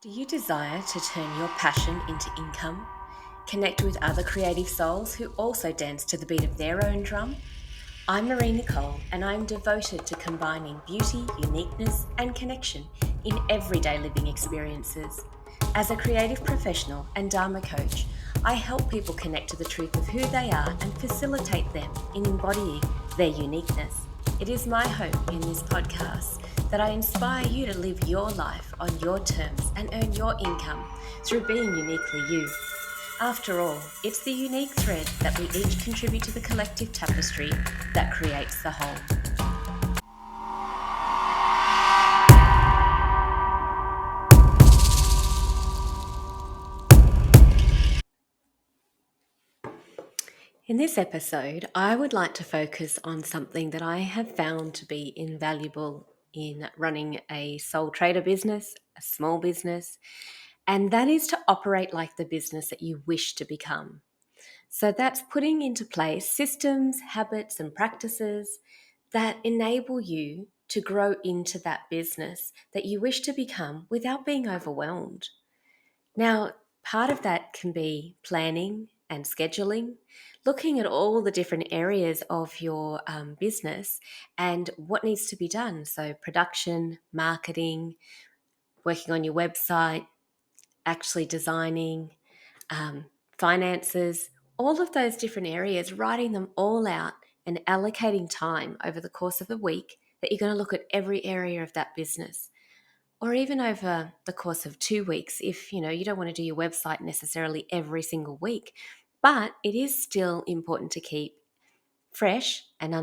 Do you desire to turn your passion into income? Connect with other creative souls who also dance to the beat of their own drum? I'm Marie-Nicole, and I'm devoted to combining beauty, uniqueness, and connection in everyday living experiences. As a creative professional and Dharma coach, I help people connect to the truth of who they are and facilitate them in embodying their uniqueness. It is my hope in this podcast that I inspire you to live your life on your terms and earn your income through being uniquely you. After all, it's the unique thread that we each contribute to the collective tapestry that creates the whole. In this episode, I would like to focus on something that I have found to be invaluable in running a sole trader business, a small business, and that is to operate like the business that you wish to become. So that's putting into place systems, habits, and practices that enable you to grow into that business that you wish to become without being overwhelmed. Now, part of that can be planning and scheduling, looking at all the different areas of your business and what needs to be done. So, production, marketing, working on your website, actually designing, finances, all of those different areas, writing them all out and allocating time over the course of a week that you're going to look at every area of that business, or even over the course of 2 weeks if you don't want to do your website necessarily every single week, but it is still important to keep fresh and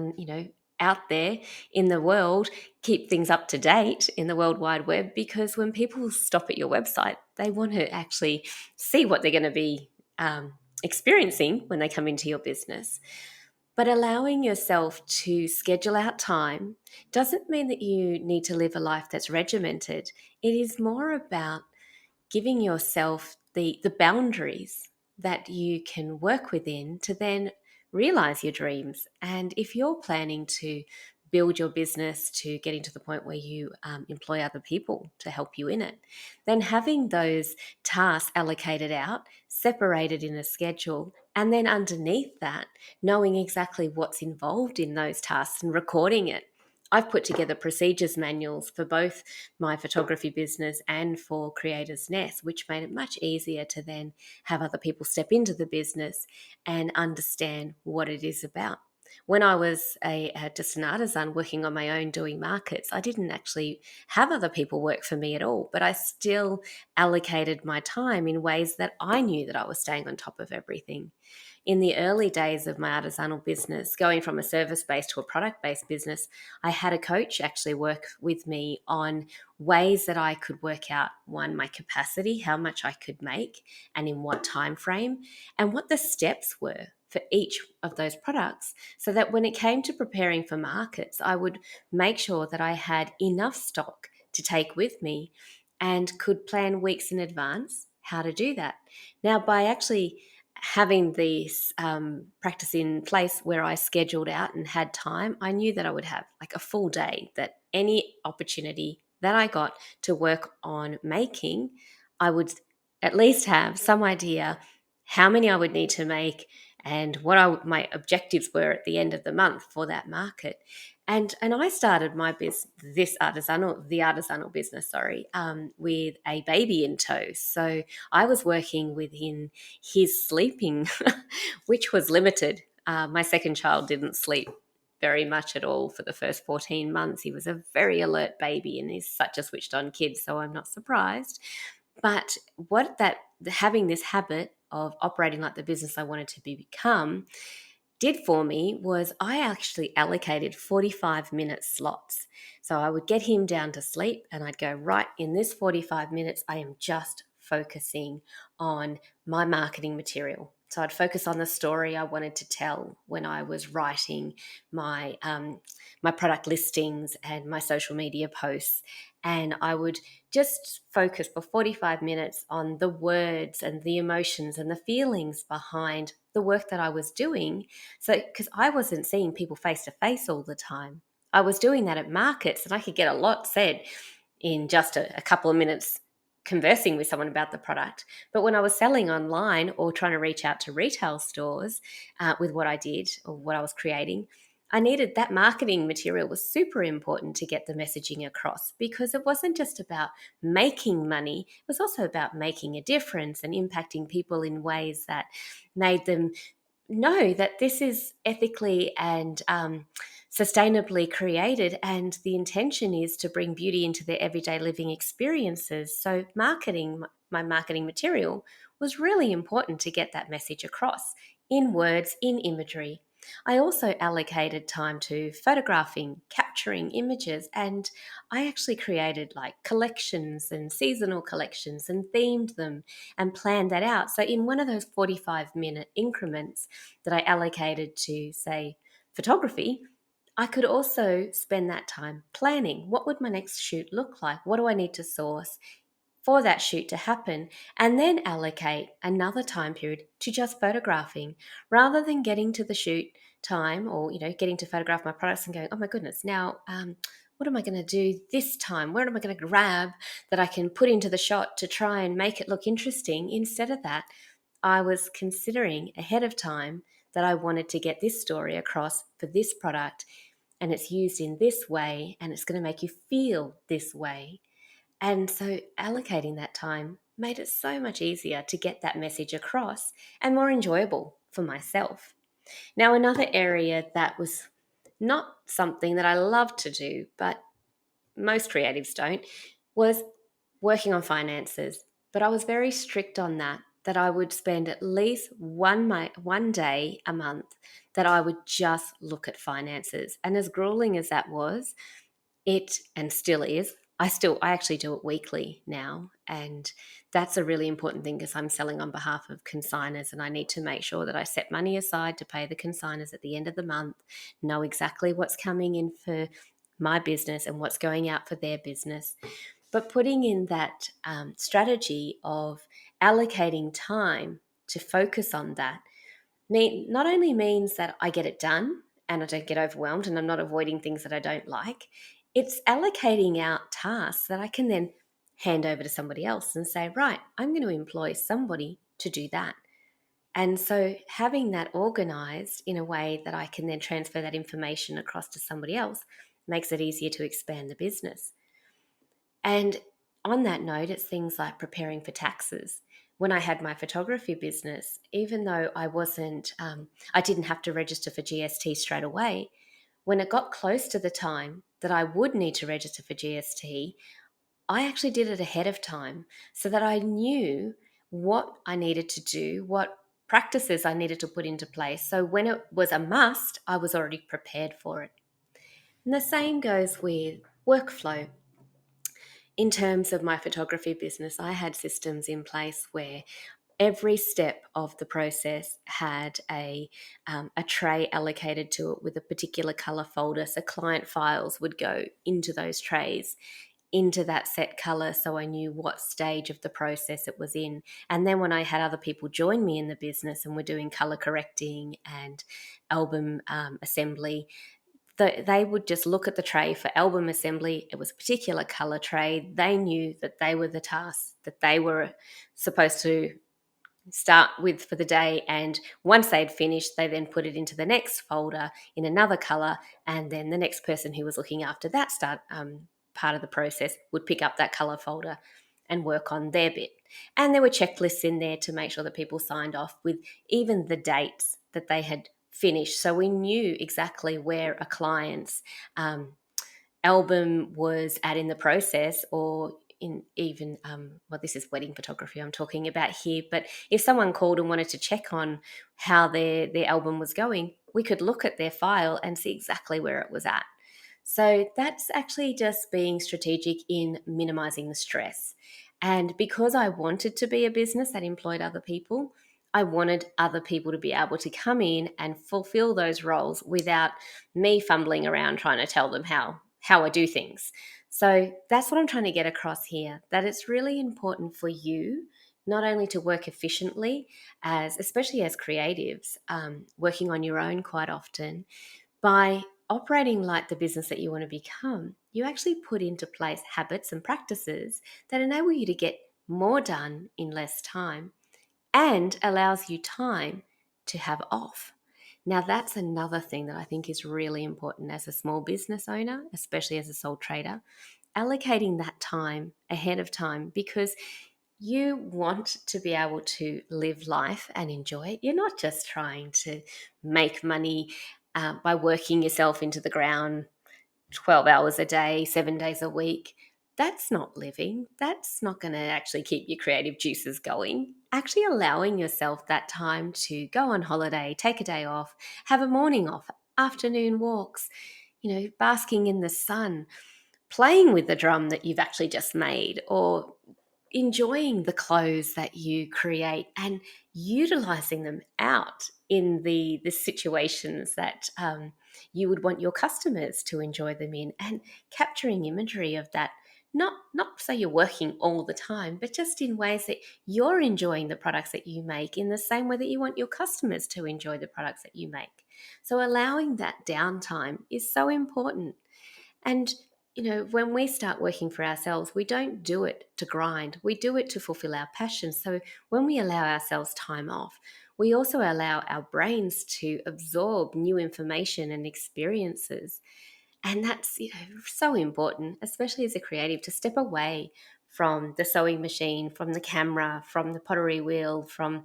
out there in the world, keep things up to date in the World Wide Web, because when people stop at your website, they want to actually see what they're going to be experiencing when they come into your business. But allowing yourself to schedule out time doesn't mean that you need to live a life that's regimented. It is more about giving yourself the boundaries that you can work within to then realize your dreams. And if you're planning to build your business to getting to the point where you employ other people to help you in it, then having those tasks allocated out, separated in a schedule, and then underneath that, knowing exactly what's involved in those tasks and recording it. I've put together procedures manuals for both my photography business and for Creators Nest, which made it much easier to then have other people step into the business and understand what it is about. When I was just an artisan working on my own doing markets, I didn't actually have other people work for me at all, but I still allocated my time in ways that I knew that I was staying on top of everything. In the early days of my artisanal business, going from a service-based to a product-based business, I had a coach actually work with me on ways that I could work out, one, my capacity, how much I could make and in what time frame, and what the steps were for each of those products, so that when it came to preparing for markets, I would make sure that I had enough stock to take with me and could plan weeks in advance how to do that. Now, by actually having this practice in place where I scheduled out and had time, I knew that I would have like a full day, that any opportunity that I got to work on making, I would at least have some idea how many I would need to make and what my objectives were at the end of the month for that market. And I started the artisanal business, with a baby in tow. So I was working within his sleeping, which was limited. My second child didn't sleep very much at all for the first 14 months. He was a very alert baby and he's such a switched on kid, so I'm not surprised. But having this habit of operating like the business I wanted to become did for me was I actually allocated 45-minute slots. So I would get him down to sleep and I'd go, right, in this 45 minutes, I am just focusing on my marketing material. So I'd focus on the story I wanted to tell when I was writing my product listings and my social media posts. And I would just focus for 45 minutes on the words and the emotions and the feelings behind the work that I was doing. So, because I wasn't seeing people face to face all the time, I was doing that at markets and I could get a lot said in just a couple of minutes conversing with someone about the product. But when I was selling online or trying to reach out to retail stores with what I did or what I was creating, I needed that marketing material was super important to get the messaging across, because it wasn't just about making money, it was also about making a difference and impacting people in ways that made them know that this is ethically and sustainably created, and the intention is to bring beauty into their everyday living experiences. So marketing, my marketing material was really important to get that message across in words, in imagery. I also allocated time to photographing, capturing images, and I actually created like collections and seasonal collections and themed them and planned that out. So in one of those 45-minute increments that I allocated to, say, photography, I could also spend that time planning. What would my next shoot look like? What do I need to source for that shoot to happen? And then allocate another time period to just photographing, rather than getting to the shoot time or, getting to photograph my products and going, oh my goodness, now, what am I going to do this time? Where am I going to grab that I can put into the shot to try and make it look interesting? Instead of that, I was considering ahead of time that I wanted to get this story across for this product, and it's used in this way, and it's going to make you feel this way. And so allocating that time made it so much easier to get that message across and more enjoyable for myself. Now, another area that was not something that I love to do, but most creatives don't, was working on finances. But I was very strict on that I would spend at least one day a month that I would just look at finances. And as grueling as that was, it, and still is, I actually do it weekly now, and that's a really important thing because I'm selling on behalf of consigners, and I need to make sure that I set money aside to pay the consigners at the end of the month, know exactly what's coming in for my business and what's going out for their business. But putting in that strategy of allocating time to focus on that not only means that I get it done and I don't get overwhelmed and I'm not avoiding things that I don't like, it's allocating out tasks that I can then hand over to somebody else and say, right, I'm going to employ somebody to do that. And so having that organized in a way that I can then transfer that information across to somebody else makes it easier to expand the business. And on that note, it's things like preparing for taxes. When I had my photography business, even though I didn't have to register for GST straight away, when it got close to the time that I would need to register for GST, I actually did it ahead of time so that I knew what I needed to do, what practices I needed to put into place. So when it was a must, I was already prepared for it. And the same goes with workflow. In terms of my photography business, I had systems in place where every step of the process had a tray allocated to it with a particular color folder. So client files would go into those trays, into that set color, so I knew what stage of the process it was in. And then when I had other people join me in the business and we're doing color correcting and album assembly, they would just look at the tray for album assembly. It was a particular color tray. They knew that they were the tasks that they were supposed to start with for the day, and once they'd finished, they then put it into the next folder in another color, and then the next person who was looking after that part of the process would pick up that color folder and work on their bit. And there were checklists in there to make sure that people signed off with even the dates that they had finished, so we knew exactly where a client's album was at in the process, or in even well, this is wedding photography I'm talking about here, but if someone called and wanted to check on how their album was going, we could look at their file and see exactly where it was at. So that's actually just being strategic in minimizing the stress. And because I wanted to be a business that employed other people, I wanted other people to be able to come in and fulfill those roles without me fumbling around trying to tell them how I do things. So that's what I'm trying to get across here, that it's really important for you not only to work efficiently, especially as creatives, working on your own quite often, by operating like the business that you want to become, you actually put into place habits and practices that enable you to get more done in less time, and allows you time to have off. Now, that's another thing that I think is really important as a small business owner, especially as a sole trader, allocating that time ahead of time, because you want to be able to live life and enjoy it. You're not just trying to make money by working yourself into the ground 12 hours a day, 7 days a week. That's not living. That's not going to actually keep your creative juices going. Actually allowing yourself that time to go on holiday, take a day off, have a morning off, afternoon walks, basking in the sun, playing with the drum that you've actually just made, or enjoying the clothes that you create and utilizing them out in the situations that you would want your customers to enjoy them in, and capturing imagery of that, not so you're working all the time, but just in ways that you're enjoying the products that you make in the same way that you want your customers to enjoy the products that you make. So allowing that downtime is so important. And when we start working for ourselves, we don't do it to grind. We do it to fulfill our passion. So when we allow ourselves time off, we also allow our brains to absorb new information and experiences. And that's, so important, especially as a creative, to step away from the sewing machine, from the camera, from the pottery wheel, from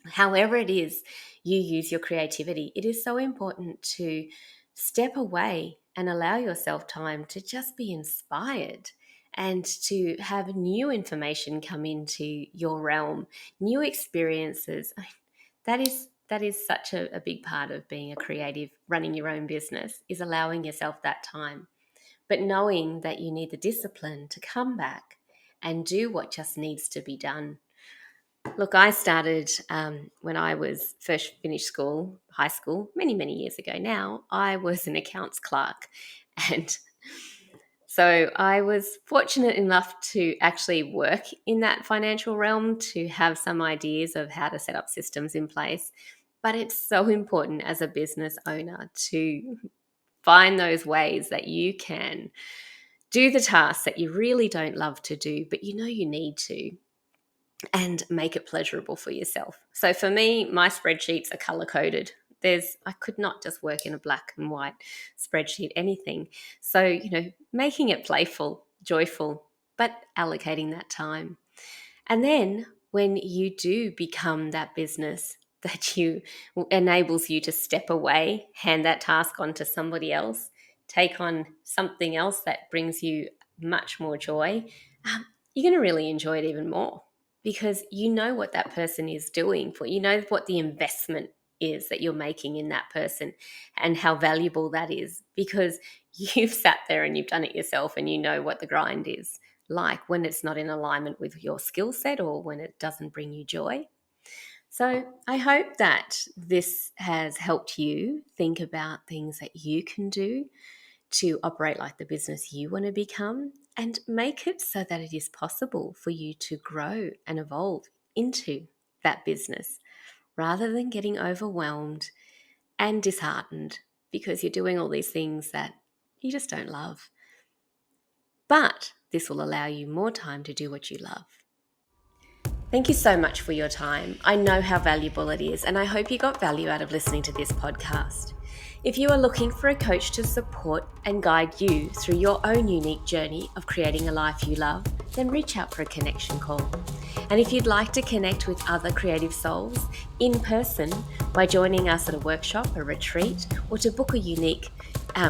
however it is you use your creativity. It is so important to step away and allow yourself time to just be inspired and to have new information come into your realm, new experiences. That is such a big part of being a creative, running your own business, is allowing yourself that time, but knowing that you need the discipline to come back and do what just needs to be done. Look, I started when I was first finished school, high school, many, many years ago now. I was an accounts clerk. And so I was fortunate enough to actually work in that financial realm, to have some ideas of how to set up systems in place. But it's so important as a business owner to find those ways that you can do the tasks that you really don't love to do, but you need to, and make it pleasurable for yourself. So for me, my spreadsheets are color coded. I could not just work in a black and white spreadsheet, anything. So, making it playful, joyful, but allocating that time. And then when you do become that business that enables you to step away, hand that task on to somebody else, take on something else that brings you much more joy, you're going to really enjoy it even more, because you know what that person is doing for you. You know what the investment is that you're making in that person, and how valuable that is, because you've sat there and you've done it yourself, and you know what the grind is like when it's not in alignment with your skill set, or when it doesn't bring you joy. So I hope that this has helped you think about things that you can do to operate like the business you want to become, and make it so that it is possible for you to grow and evolve into that business, rather than getting overwhelmed and disheartened because you're doing all these things that you just don't love. But this will allow you more time to do what you love. Thank you so much for your time. I know how valuable it is, and I hope you got value out of listening to this podcast. If you are looking for a coach to support and guide you through your own unique journey of creating a life you love, then reach out for a connection call. And if you'd like to connect with other creative souls in person by joining us at a workshop, a retreat, or to book a unique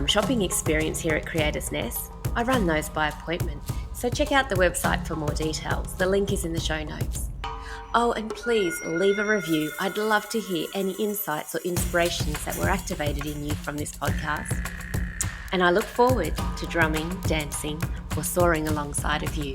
shopping experience here at Creators Nest, I run those by appointment. So check out the website for more details. The link is in the show notes. Oh, and please leave a review. I'd love to hear any insights or inspirations that were activated in you from this podcast. And I look forward to drumming, dancing, or soaring alongside of you.